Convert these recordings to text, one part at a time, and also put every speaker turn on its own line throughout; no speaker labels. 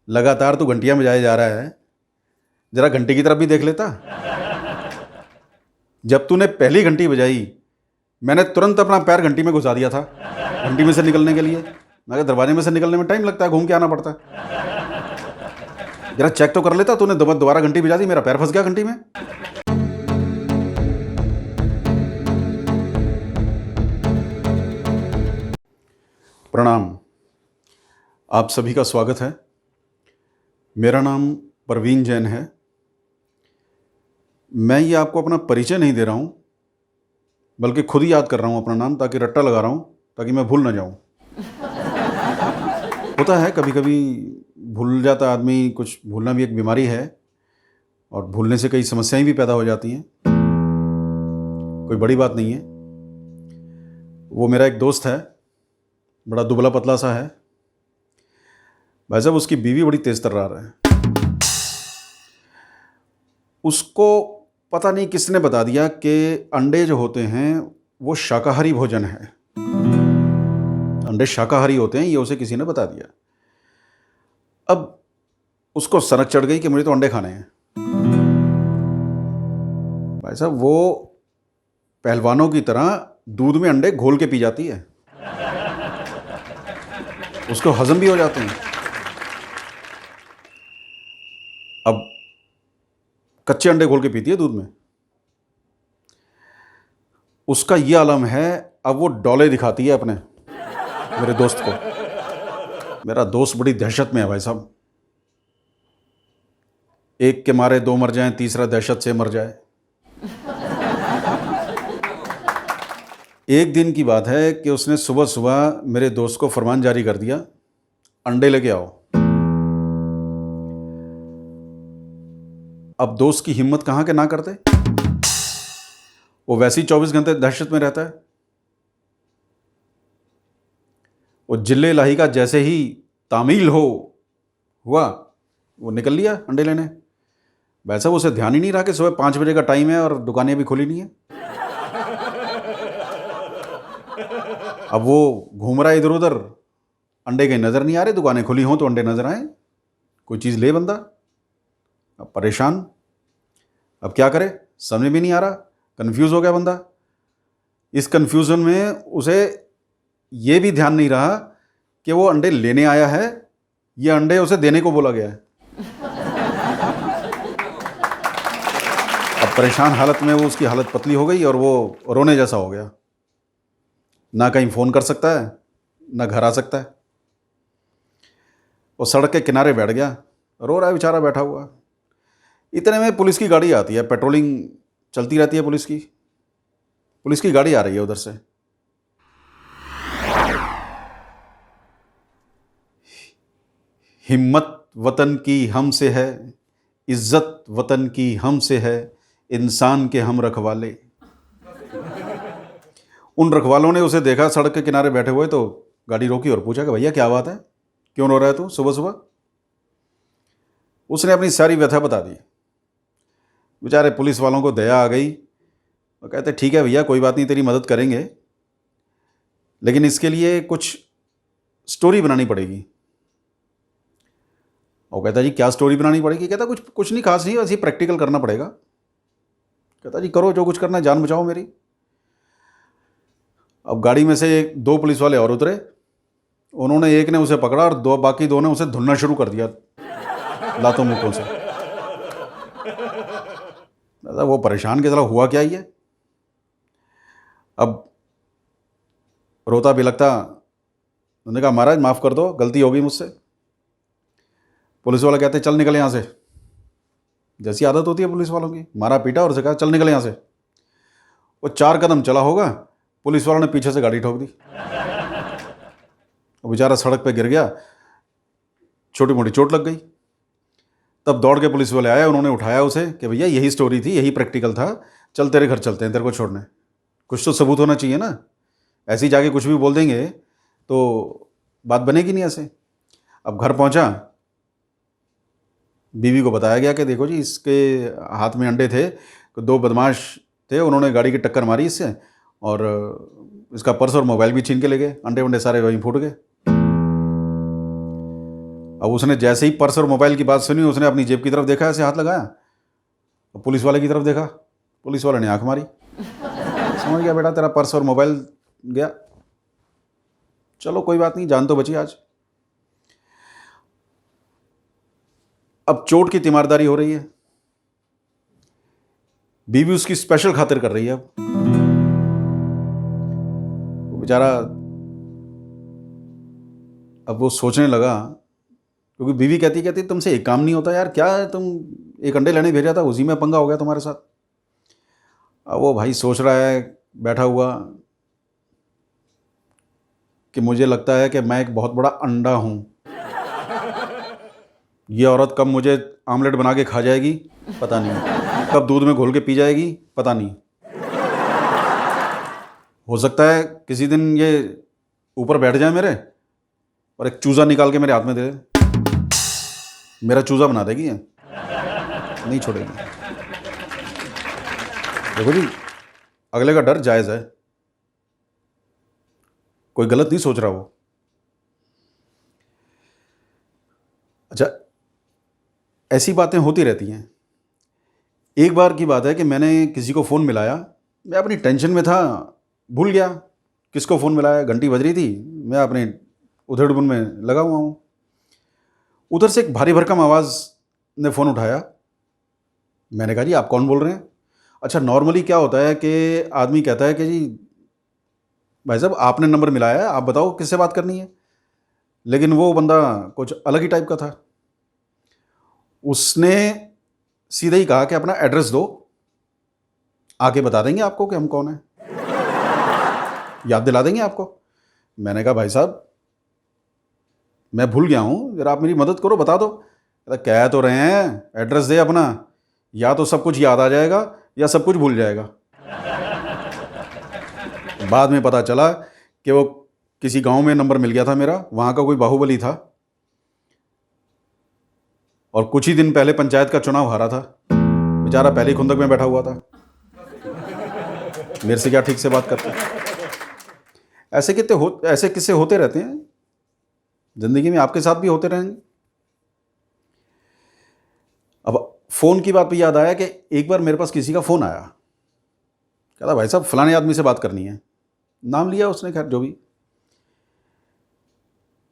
लगातार तू घंटियां बजाए जा रहा है, जरा घंटी की तरफ भी देख लेता। जब तूने पहली घंटी बजाई, मैंने तुरंत अपना पैर घंटी में घुसा दिया था, घंटी में से निकलने के लिए। मैं कहा दरवाजे में से निकलने में टाइम लगता है, घूम के आना पड़ता है। जरा चेक तो कर लेता। तूने दोबारा घंटी बजा दी, मेरा पैर फंस गया घंटी में। प्रणाम, आप सभी का स्वागत है। मेरा नाम परवीन जैन है। मैं ये आपको अपना परिचय नहीं दे रहा हूँ, बल्कि खुद ही याद कर रहा हूँ अपना नाम, ताकि रट्टा लगा रहा हूँ, ताकि मैं भूल ना जाऊँ। होता है कभी कभी भूल जाता आदमी, कुछ भूलना भी एक बीमारी है, और भूलने से कई समस्याएं भी पैदा हो जाती हैं। कोई बड़ी बात नहीं है। वो मेरा एक दोस्त है, बड़ा दुबला पतला सा है। भाई साहब, उसकी बीवी बड़ी तेज तर्रार है। उसको पता नहीं किसने बता दिया कि अंडे जो होते हैं वो शाकाहारी भोजन है। अंडे शाकाहारी होते हैं, ये उसे किसी ने बता दिया। अब उसको सनक चढ़ गई कि मुझे तो अंडे खाने हैं। भाई साहब, वो पहलवानों की तरह दूध में अंडे घोल के पी जाती है, उसको हजम भी हो जाते हैं। अब कच्चे अंडे घोल के पीती है दूध में। उसका ये आलम है, अब वो डोले दिखाती है अपने मेरे दोस्त को। मेरा दोस्त बड़ी दहशत में है भाई साहब। एक के मारे दो मर जाएं, तीसरा दहशत से मर जाए। एक दिन की बात है कि उसने सुबह सुबह मेरे दोस्त को फरमान जारी कर दिया, अंडे लेके आओ। अब दोस्त की हिम्मत कहाँ के ना करते। वो वैसे ही 24 घंटे दहशत में रहता है। वो जिले लाही का जैसे ही तामील हुआ, वो निकल लिया अंडे लेने। वैसा उसे ध्यान ही नहीं रहा कि सुबह 5 बजे का टाइम है और दुकानें भी खुली नहीं है। अब वो घूम रहा है इधर उधर, अंडे कहीं नज़र नहीं आ रहे। दुकानें खुली हों तो अंडे नज़र आए, कोई चीज़ ले बंदा। अब परेशान, अब क्या करे समझ भी नहीं आ रहा। कंफ्यूज हो गया बंदा। इस कंफ्यूजन में उसे ये भी ध्यान नहीं रहा कि वो अंडे लेने आया है या अंडे उसे देने को बोला गया है। अब परेशान हालत में वो, उसकी हालत पतली हो गई और वो रोने जैसा हो गया। ना कहीं फ़ोन कर सकता है, ना घर आ सकता है। वो सड़क के किनारे बैठ गया, रो रहा है बेचारा बैठा हुआ। इतने में पुलिस की गाड़ी आती है, पेट्रोलिंग चलती रहती है पुलिस की गाड़ी आ रही है उधर से। हिम्मत वतन की हमसे है, इज्जत वतन की हमसे है, इंसान के हम रखवाले। उन रखवालों ने उसे देखा सड़क के किनारे बैठे हुए, तो गाड़ी रोकी और पूछा कि भैया क्या बात है, क्यों रो रहा है तू सुबह सुबह। उसने अपनी सारी व्यथा बता दी। बेचारे पुलिस वालों को दया आ गई। वो कहते ठीक है भैया, कोई बात नहीं, तेरी मदद करेंगे, लेकिन इसके लिए कुछ स्टोरी बनानी पड़ेगी। वो कहता जी क्या स्टोरी बनानी पड़ेगी। कहता कुछ नहीं खास, नहीं बस ये प्रैक्टिकल करना पड़ेगा। कहता जी करो जो कुछ करना है, जान बचाओ मेरी। अब गाड़ी में से दो पुलिस वाले और उतरे। उन्होंने, एक ने उसे पकड़ा और बाकी दो ने उसे धुलना शुरू कर दिया लातों मुक्कों से। वो परेशान के साला हुआ क्या ही है। अब रोता बिलखता उन्होंने कहा महाराज माफ़ कर दो, गलती हो गई मुझसे। पुलिस वाला कहते चल निकल यहाँ से। जैसी आदत होती है पुलिस वालों की, मारा पीटा और उसे कहा चल निकल यहाँ से। वो 4 कदम चला होगा, पुलिस वालों ने पीछे से गाड़ी ठोक दी। वो बेचारा सड़क पे गिर गया, छोटी मोटी चोट लग गई। तब दौड़ के पुलिस वाले आए, उन्होंने उठाया उसे कि भैया यही स्टोरी थी, यही प्रैक्टिकल था, चल तेरे घर चलते हैं तेरे को छोड़ने। कुछ तो सबूत होना चाहिए ना। ऐसे ही जाके कुछ भी बोल देंगे तो बात बनेगी नहीं ऐसे। अब घर पहुंचा, बीवी को बताया गया कि देखो जी इसके हाथ में अंडे थे, 2 बदमाश थे, उन्होंने गाड़ी की टक्कर मारी इससे और इसका पर्स और मोबाइल भी छीन के ले गए, अंडे वंडे सारे वहीं फूट गए। अब उसने जैसे ही पर्स और मोबाइल की बात सुनी, उसने अपनी जेब की तरफ देखा, ऐसे हाथ लगाया, और पुलिस वाले की तरफ देखा, पुलिस वाले ने आंख मारी। समझ गया बेटा तेरा पर्स और मोबाइल गया। चलो कोई बात नहीं, जान तो बची आज। अब चोट की तीमारदारी हो रही है, बीवी उसकी स्पेशल खातिर कर रही है। अब वो बेचारा, अब वो सोचने लगा, क्योंकि बीवी कहती तुमसे एक काम नहीं होता यार, क्या है तुम एक अंडे लेने भेजा था, उसी में पंगा हो गया तुम्हारे साथ। अब वो भाई सोच रहा है बैठा हुआ कि मुझे लगता है कि मैं एक बहुत बड़ा अंडा हूं, ये औरत कब मुझे आमलेट बना के खा जाएगी पता नहीं, कब दूध में घोल के पी जाएगी पता नहीं। हो सकता है किसी दिन ये ऊपर बैठ जाए मेरे और एक चूजा निकाल के मेरे हाथ में दे दे, मेरा चूजा बना देगी ये, नहीं छोड़ेगी। देखो जी, अगले का डर जायज़ है, कोई गलत नहीं सोच रहा वो। अच्छा, ऐसी बातें होती रहती हैं। एक बार की बात है कि मैंने किसी को फ़ोन मिलाया, मैं अपनी टेंशन में था, भूल गया किसको फ़ोन मिलाया, घंटी बज रही थी, मैं अपने उधेड़-बुन में लगा हुआ हूँ। उधर से एक भारी भरकम आवाज़ ने फ़ोन उठाया। मैंने कहा जी आप कौन बोल रहे हैं? अच्छा, नॉर्मली क्या होता है कि आदमी कहता है कि जी भाई साहब आपने नंबर मिलाया है, आप बताओ किससे बात करनी है। लेकिन वो बंदा कुछ अलग ही टाइप का था। उसने सीधे ही कहा कि अपना एड्रेस दो, आके बता देंगे आपको कि हम कौन हैं, याद दिला देंगे आपको। मैंने कहा भाई साहब मैं भूल गया हूँ, जरा आप मेरी मदद करो, बता दो। कह तो रहे हैं एड्रेस दे अपना, या तो सब कुछ याद आ जाएगा या सब कुछ भूल जाएगा। बाद में पता चला कि वो किसी गांव में नंबर मिल गया था मेरा, वहाँ का कोई बाहुबली था और कुछ ही दिन पहले पंचायत का चुनाव हारा था। बेचारा पहले ही खुंदक में बैठा हुआ था, मेरे से क्या ठीक से बात करता। ऐसे किस्से होते रहते हैं ज़िंदगी में, आपके साथ भी होते रहेंगे। अब फ़ोन की बात पे याद आया कि एक बार मेरे पास किसी का फ़ोन आया, कहता भाई साहब फलाने आदमी से बात करनी है, नाम लिया उसने, खैर जो भी।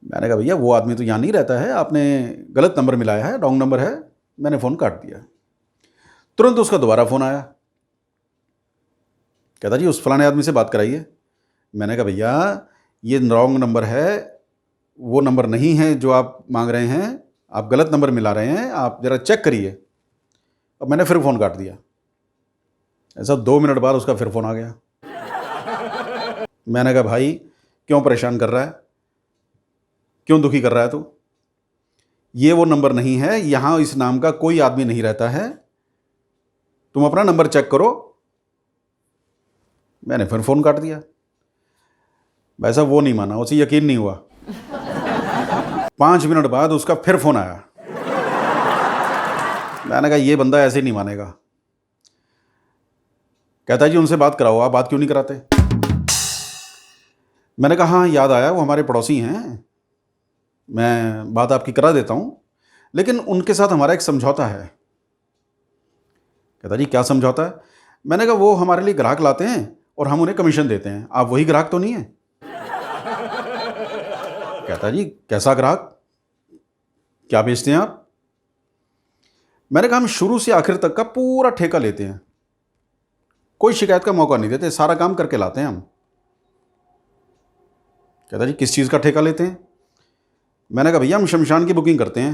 मैंने कहा भैया वो आदमी तो यहाँ नहीं रहता है, आपने गलत नंबर मिलाया है, रॉन्ग नंबर है। मैंने फ़ोन काट दिया। तुरंत उसका दोबारा फ़ोन आया, कहता जी उस फलाने आदमी से बात कराइए। मैंने कहा भैया ये रॉन्ग नंबर है, वो नंबर नहीं है जो आप मांग रहे हैं, आप गलत नंबर मिला रहे हैं, आप ज़रा चेक करिए। अब मैंने फिर फ़ोन काट दिया। ऐसा 2 मिनट बाद उसका फिर फ़ोन आ गया। मैंने कहा भाई क्यों परेशान कर रहा है, क्यों दुखी कर रहा है तू? ये वो नंबर नहीं है, यहाँ इस नाम का कोई आदमी नहीं रहता है, तुम अपना नंबर चेक करो। मैंने फिर फ़ोन काट दिया। भाई साहब वो नहीं माना, उसे यकीन नहीं हुआ। 5 मिनट बाद उसका फिर फ़ोन आया। मैंने कहा ये बंदा ऐसे नहीं मानेगा। कहता जी उनसे बात कराओ, आप बात क्यों नहीं कराते? मैंने कहा हाँ याद आया, वो हमारे पड़ोसी हैं, मैं बात आपकी करा देता हूँ, लेकिन उनके साथ हमारा एक समझौता है। कहता जी क्या समझौता है? मैंने कहा वो हमारे लिए ग्राहक लाते हैं और हम उन्हें कमीशन देते हैं, आप वही ग्राहक तो नहीं है? कहता जी कैसा ग्राहक, क्या बेचते हैं आप? मैंने कहा हम शुरू से आखिर तक का पूरा ठेका लेते हैं, कोई शिकायत का मौका नहीं देते, सारा काम करके लाते हैं हम। कहता जी किस चीज़ का ठेका लेते हैं? मैंने कहा भैया हम शमशान की बुकिंग करते हैं,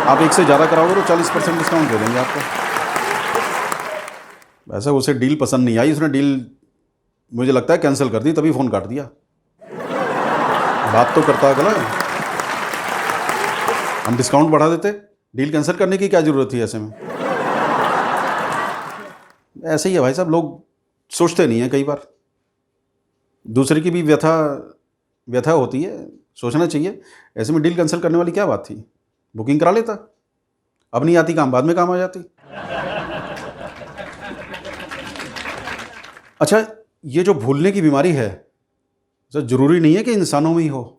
आप एक से ज़्यादा कराओगे तो 40% डिस्काउंट दे देंगे आपको। वैसे उसे डील पसंद नहीं आई, उसने डील मुझे लगता है कैंसिल कर दी, तभी फ़ोन काट दिया। बात तो करता अगला, हम डिस्काउंट बढ़ा देते, डील कैंसिल करने की क्या ज़रूरत थी ऐसे में? ऐसे ही है भाई साहब, लोग सोचते नहीं हैं कई बार, दूसरे की भी व्यथा होती है, सोचना चाहिए। ऐसे में डील कैंसिल करने वाली क्या बात थी, बुकिंग करा लेता, अब नहीं आती काम, बाद में काम आ जाती। अच्छा, ये जो भूलने की बीमारी है, तो ज़रूरी नहीं है कि इंसानों में ही हो,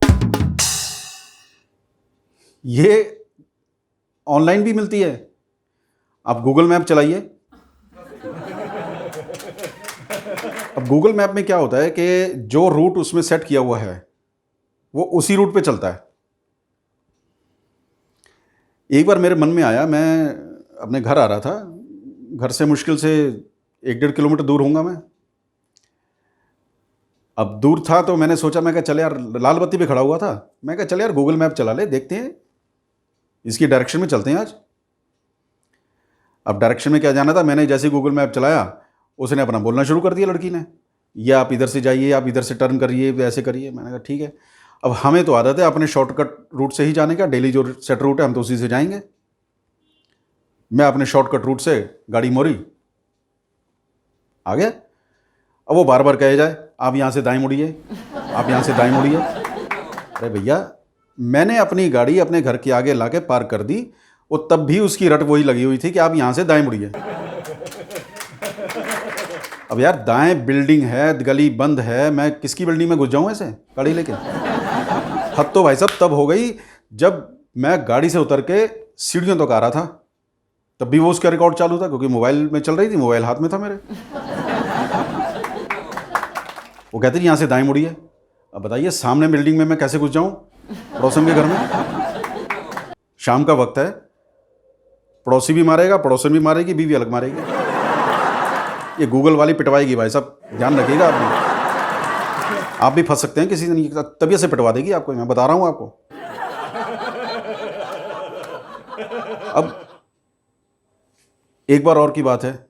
ये ऑनलाइन भी मिलती है। आप गूगल मैप चलाइए। अब गूगल मैप में क्या होता है कि जो रूट उसमें सेट किया हुआ है वो उसी रूट पे चलता है। एक बार मेरे मन में आया, मैं अपने घर आ रहा था, घर से मुश्किल से 1-1.5 किलोमीटर दूर होऊंगा मैं। अब दूर था तो मैंने सोचा, मैं कहा चल यार, लाल बत्ती पे खड़ा हुआ था, मैं कहा चल यार गूगल मैप चला ले, देखते हैं इसकी डायरेक्शन में चलते हैं आज। अब डायरेक्शन में क्या जाना था, मैंने जैसे गूगल मैप चलाया उसने अपना बोलना शुरू कर दिया लड़की ने, ये आप इधर से जाइए, आप इधर से टर्न करिए, ऐसे करिए। मैंने कहा ठीक है। अब हमें तो आदत है अपने शॉर्टकट रूट से ही जाने का, डेली जो सेट रूट है हम तो उसी से जाएंगे। मैं अपने शॉर्टकट रूट से गाड़ी मोड़ी, आ गया। अब वो बार बार कहे जाए आप यहाँ से दाएं मुड़िए, आप यहाँ से दाएं मुड़िए। अरे भैया, मैंने अपनी गाड़ी अपने घर के आगे लाके पार्क कर दी, वो तब भी उसकी रट वही लगी हुई थी कि आप यहाँ से दाएं मुड़िए। अब यार दाएं बिल्डिंग है, गली बंद है, मैं किसकी बिल्डिंग में घुस जाऊँ ऐसे गाड़ी लेके? हद तो भाई साहब तब हो गई जब मैं गाड़ी से उतर के सीढ़ियों तक आ रहा था, तब भी वो उसका रिकॉर्ड चालू था क्योंकि मोबाइल में चल रही थी, मोबाइल हाथ में था मेरे। वो कहते यहाँ से दाएं मुड़िए। अब बताइए सामने बिल्डिंग में मैं कैसे घुस जाऊँ पड़ोसन के घर में? शाम का वक्त है, पड़ोसी भी मारेगा, पड़ोसन भी मारेगी, बीवी अलग मारेगी। ये गूगल वाली पिटवाएगी भाई साहब, ध्यान रखिएगा। आप भी फंस सकते हैं किसी दिन, तबीयत से पिटवा देगी आपको, मैं बता रहा हूँ आपको। अब एक बार और की बात है,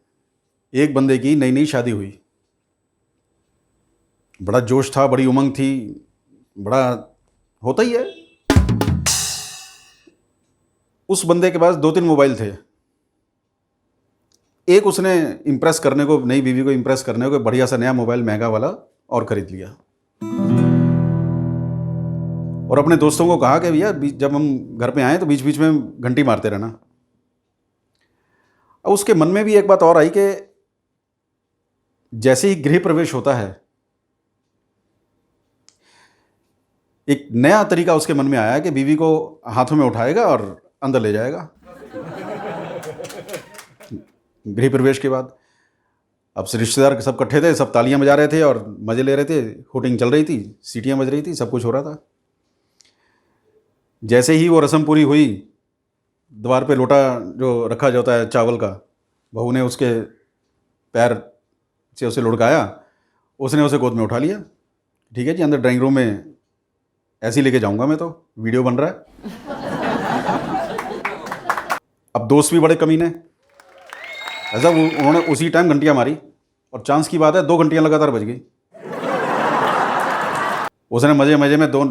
एक बंदे की नई नई शादी हुई, बड़ा जोश था, बड़ी उमंग थी, बड़ा होता ही है। उस बंदे के पास 2-3 मोबाइल थे। एक उसने इम्प्रेस करने को, नई बीवी को इम्प्रेस करने को बढ़िया सा नया मोबाइल महंगा वाला और खरीद लिया, और अपने दोस्तों को कहा कि भैया जब हम घर पे आए तो बीच बीच में घंटी मारते रहना। अब उसके मन में भी एक बात और आई कि जैसे ही गृह प्रवेश होता है, एक नया तरीका उसके मन में आया कि बीवी को हाथों में उठाएगा और अंदर ले जाएगा। गृह प्रवेश के बाद अब से रिश्तेदार सब इकट्ठे थे, सब तालियां बजा रहे थे और मजे ले रहे थे, हुटिंग चल रही थी, सीटियां बज रही थी, सब कुछ हो रहा था। जैसे ही वो रस्म पूरी हुई, द्वार पे लोटा जो रखा जाता है चावल का, बहू ने उसके पैर से उसे लुढ़काया, उसने उसे गोद में उठा लिया। ठीक है जी, अंदर ड्राइंग रूम में ऐसे ही लेके जाऊंगा मैं, तो वीडियो बन रहा है। अब दोस्त भी बड़े कमीने, ऐसा उन्होंने उसी टाइम घंटियां मारी, और चांस की बात है 2 घंटियां लगातार बज गई। उसने मजे मजे में 2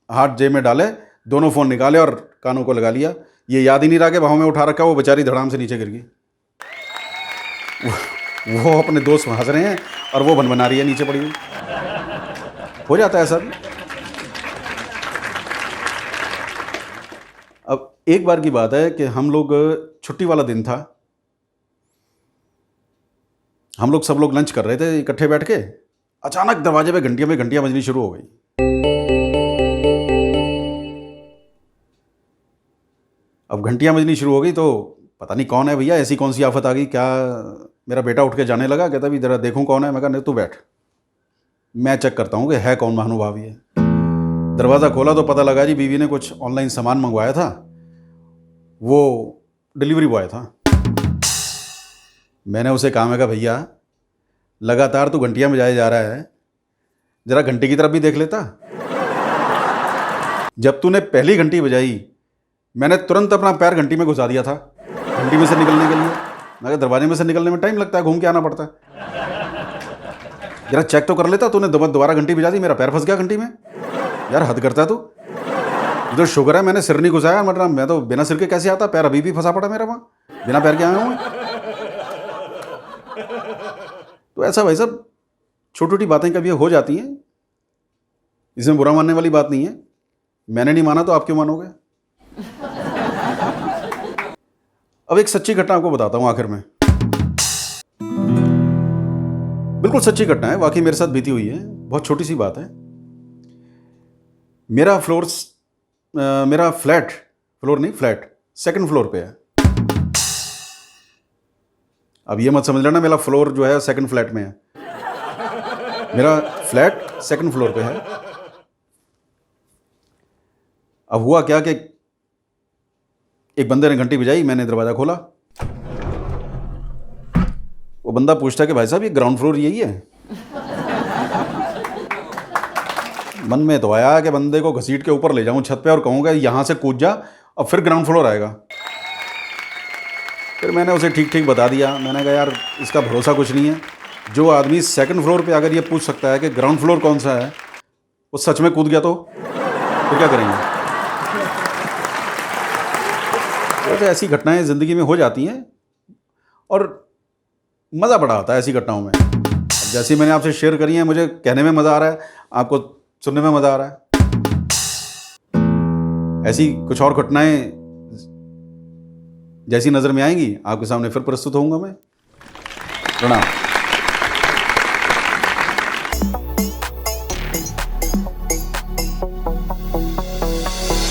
हाथ जेब में डाले, दोनों फ़ोन निकाले और कानों को लगा लिया। ये याद ही नहीं रहा कि बाहों में उठा रखा, वो बेचारी धड़ाम से नीचे गिर गई। वो अपने दोस्त हंस रहे हैं और वो बना रही है नीचे पड़ी हुई। हो जाता है सर। अब एक बार की बात है कि हम लोग, छुट्टी वाला दिन था, हम लोग सब लोग लंच कर रहे थे इकट्ठे बैठ के, अचानक दरवाजे पे घंटियां बजनी शुरू हो गई। अब घंटियां बजनी शुरू हो गई तो पता नहीं कौन है भैया, ऐसी कौन सी आफत आ गई क्या। मेरा बेटा उठ के जाने लगा, कहता भी जरा देखूं कौन है। मैं कहा नहीं तू बैठ, मैं चेक करता हूँ कि है कौन महानुभावी है। दरवाज़ा खोला तो पता लगा जी बीवी ने कुछ ऑनलाइन सामान मंगवाया था, वो डिलीवरी बॉय था। मैंने उसे कहा, मैं कहा भैया लगातार तू घंटियां बजाए जा रहा है, जरा घंटी की तरफ भी देख लेता। जब तूने पहली घंटी बजाई मैंने तुरंत अपना पैर घंटी में घुसा दिया था, घंटी में से निकलने के लिए। मैं कहा दरवाजे में से निकलने में टाइम लगता है, घूम के आना पड़ता है, जरा चेक तो कर लेता। तूने दोबारा घंटी बजा दी, मेरा पैर फंस गया घंटी में। यार हद करता है तू। तो शुक्र है मैंने सिर नहीं घुसाया, मतलब मैं तो बिना सिर के कैसे आता, पैर अभी भी फंसा पड़ा मेरा वहाँ, बिना पैर के आया हूँ। तो ऐसा भाई साहब छोटी छोटी बातें कभी हो जाती हैं, इसमें बुरा मानने वाली बात नहीं है। मैंने नहीं माना तो आप क्यों मानोगे। अब एक सच्ची घटना आपको बताता हूं आखिर में, बिल्कुल सच्ची घटना है, वाकई मेरे साथ बीती हुई है, बहुत छोटी सी बात है। मेरा फ्लैट फ्लोर नहीं, फ्लैट 2nd फ्लोर पे है। अब ये मत समझ लेना मेरा फ्लोर जो है 2nd फ्लैट में है, मेरा फ्लैट 2nd फ्लोर पे है। अब हुआ क्या कि एक बंदे ने घंटी बजाई, मैंने दरवाज़ा खोला। वो बंदा पूछता कि भाई साहब ये ग्राउंड फ्लोर यही है? मन में तो आया कि बंदे को घसीट के ऊपर ले जाऊं छत पे और कहूँगा यहाँ से कूद जा और फिर ग्राउंड फ्लोर आएगा। फिर मैंने उसे ठीक ठीक बता दिया, मैंने कहा यार इसका भरोसा कुछ नहीं है। जो आदमी 2nd फ्लोर पे अगर ये पूछ सकता है कि ग्राउंड फ्लोर कौन सा है, वो सच में कूद गया तो फिर क्या करेंगे? तो ऐसी घटनाएं ज़िंदगी में हो जाती हैं और मज़ा बड़ा आता है ऐसी घटनाओं में। अब जैसी मैंने आपसे शेयर करी है, मुझे कहने में मज़ा आ रहा है, आपको सुनने में मज़ा आ रहा है। ऐसी कुछ और घटनाएं जैसी नज़र में आएंगी आपके सामने फिर प्रस्तुत होऊंगा मैं। प्रणाम।